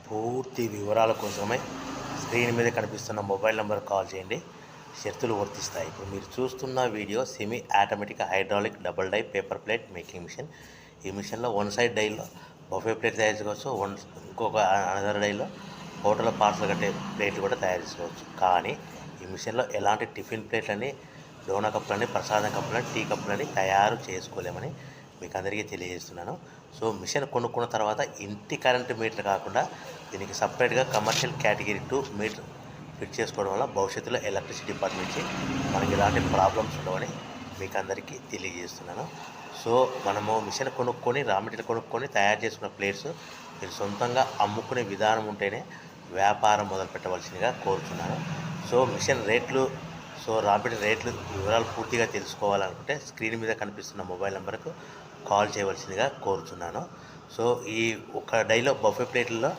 పూర్తి వివరాల కోసమే స్క్రీన్ మీద కనిపిస్తున్న మొబైల్ నెంబర్ కాల్ చేయండి. షరతులు వర్తిస్తాయి. ఇప్పుడు మీరు చూస్తున్న video semi automatic hydraulic double die paper plate making machine. ఈ మిషన్లో వన్ సైడ్ డైలో బఫే ప్లేట్ తయారు చేసుకోవచ్చు. ఇంకొక అనదర్ డైలో హోటల్ పార్సల్ కట్టే ప్లేట్లు కూడా తయారు చేసుకోవచ్చు. కానీ ఈ మిషన్లో ఎలాంటి టిఫిన్ ప్లేట్లని, డోనా కప్పులని, ప్రసాదం కప్పులని, టీ కప్పులని తయారు చేసుకోలేమని మీకు అందరికీ తెలియజేస్తున్నాను. సో మిషన్ కొనుక్కున్న తర్వాత ఇంటి కరెంటు మీటర్ కాకుండా దీనికి సపరేట్గా కమర్షియల్ కేటగిరీ 2 మీటర్ ఫిట్ చేసుకోవడం వల్ల భవిష్యత్తులో ఎలక్ట్రిసిటీ డిపార్ట్మెంట్ నుంచి మనకి ఎలాంటి ప్రాబ్లమ్స్ ఉండవని మీకు అందరికీ తెలియజేస్తున్నాను. సో మనము మిషన్ కొనుక్కొని రా మెటీరియల్ కొనుక్కొని తయారు చేసుకున్న ప్లేట్స్ మీరు సొంతంగా అమ్ముకునే విధానం ఉంటేనే వ్యాపారం మొదలు పెట్టవలసిందిగా కోరుతున్నాను. సో మిషన్ రేట్లు, రా మెటీరియల్ రేట్లు వివరాలు పూర్తిగా తెలుసుకోవాలనుకుంటే స్క్రీన్ మీద కనిపిస్తున్న మొబైల్ నెంబర్కు కాల్ చేయవలసిందిగా కోరుతున్నాను. సో ఈ ఒక డైలో బఫే ప్లేట్లలో